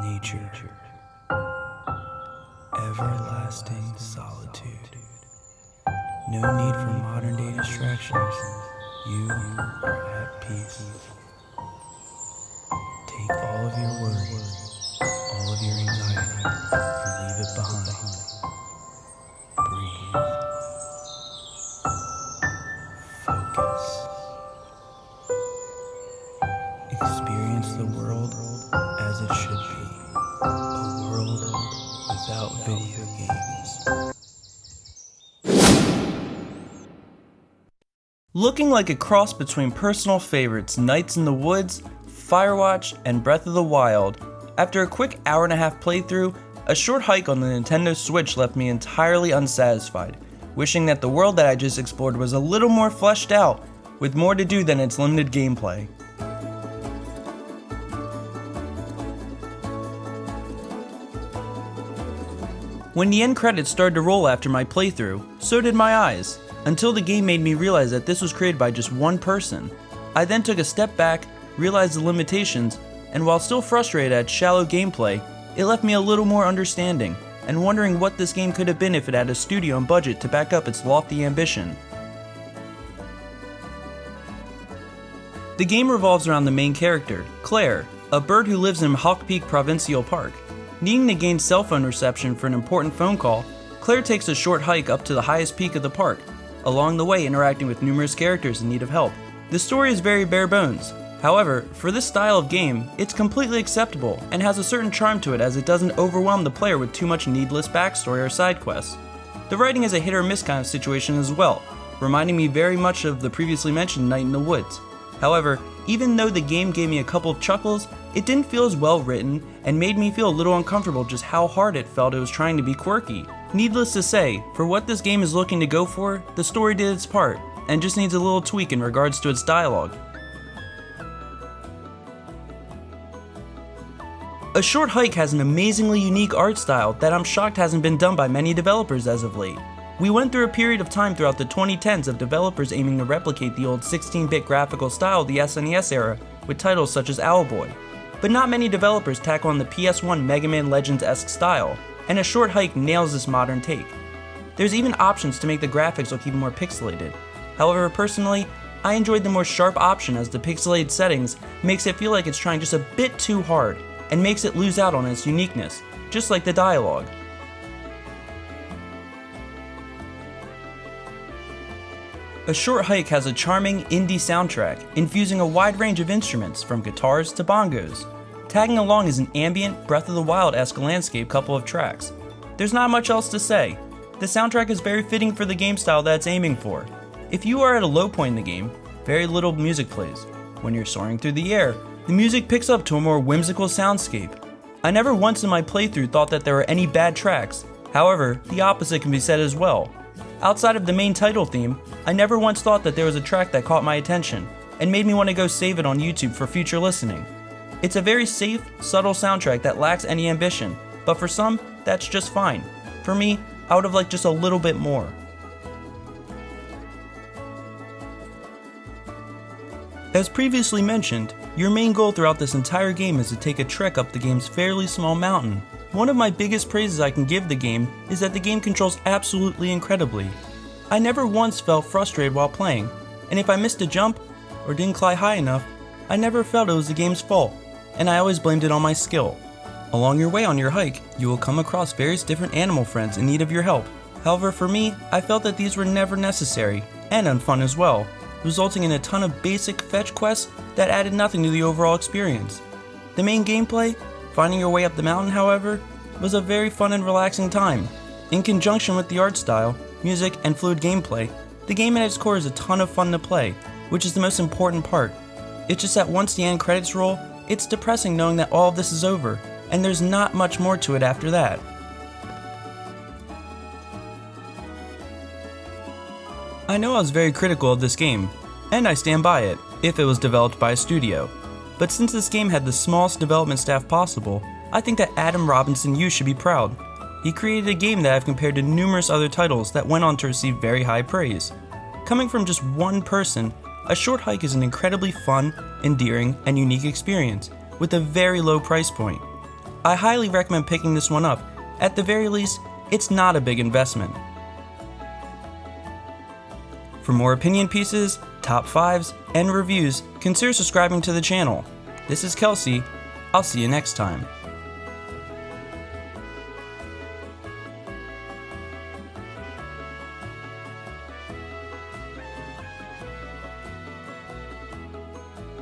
nature, everlasting solitude. No need for modern day distractions. You are at peace. Take all of your worries, all of your anxiety, and leave it behind. Breathe. Focus. Experience the world as it should be. A world without video games. Looking like a cross between personal favorites Nights in the Woods, Firewatch, and Breath of the Wild, after a quick hour-and-a-half playthrough, a short hike on the Nintendo Switch left me entirely unsatisfied, wishing that the world that I just explored was a little more fleshed out, with more to do than its limited gameplay. When the end credits started to roll after my playthrough, so did my eyes, until the game made me realize that this was created by just one person. I then took a step back, realized the limitations, and while still frustrated at shallow gameplay, it left me a little more understanding, and wondering what this game could have been if it had a studio and budget to back up its lofty ambition. The game revolves around the main character, Claire, a bird who lives in Hawk Peak Provincial Park. Needing to gain cell phone reception for an important phone call, Claire takes a short hike up to the highest peak of the park, along the way interacting with numerous characters in need of help. The story is very bare bones. However, for this style of game, it's completely acceptable and has a certain charm to it as it doesn't overwhelm the player with too much needless backstory or side quests. The writing is a hit or miss kind of situation as well, reminding me very much of the previously mentioned Night in the Woods. However, even though the game gave me a couple of chuckles, it didn't feel as well written and made me feel a little uncomfortable just how hard it felt it was trying to be quirky. Needless to say, for what this game is looking to go for, the story did its part, and just needs a little tweak in regards to its dialogue. A Short Hike has an amazingly unique art style that I'm shocked hasn't been done by many developers as of late. We went through a period of time throughout the 2010s of developers aiming to replicate the old 16-bit graphical style of the SNES era with titles such as Owlboy. But not many developers tackle on the PS1 Mega Man Legends-esque style, and A Short Hike nails this modern take. There's even options to make the graphics look even more pixelated. However, personally, I enjoyed the more sharp option as the pixelated settings makes it feel like it's trying just a bit too hard, and makes it lose out on its uniqueness, just like the dialogue. A Short Hike has a charming indie soundtrack, infusing a wide range of instruments from guitars to bongos. Tagging along is an ambient, Breath of the Wild-esque landscape couple of tracks. There's not much else to say. The soundtrack is very fitting for the game style that it's aiming for. If you are at a low point in the game, very little music plays. When you're soaring through the air, the music picks up to a more whimsical soundscape. I never once in my playthrough thought that there were any bad tracks. However, the opposite can be said as well. Outside of the main title theme, I never once thought that there was a track that caught my attention and made me want to go save it on YouTube for future listening. It's a very safe, subtle soundtrack that lacks any ambition, but for some, that's just fine. For me, I would have liked just a little bit more. As previously mentioned, your main goal throughout this entire game is to take a trek up the game's fairly small mountain. One of my biggest praises I can give the game is that the game controls absolutely incredibly. I never once felt frustrated while playing, and if I missed a jump or didn't climb high enough, I never felt it was the game's fault, and I always blamed it on my skill. Along your way on your hike, you will come across various different animal friends in need of your help. However, for me, I felt that these were never necessary, and unfun as well, resulting in a ton of basic fetch quests that added nothing to the overall experience. The main gameplay, finding your way up the mountain, however, was a very fun and relaxing time. In conjunction with the art style, music, and fluid gameplay, the game at its core is a ton of fun to play, which is the most important part. It's just that once the end credits roll, it's depressing knowing that all of this is over, and there's not much more to it after that. I know I was very critical of this game, and I stand by it, if it was developed by a studio. But since this game had the smallest development staff possible, I think that Adam Robinson Yu should be proud. He created a game that I've compared to numerous other titles that went on to receive very high praise. Coming from just one person, A Short Hike is an incredibly fun, endearing, and unique experience, with a very low price point. I highly recommend picking this one up. At the very least, it's not a big investment. For more opinion pieces, top 5s, and reviews, consider subscribing to the channel. This is Kelsey. I'll see you next time.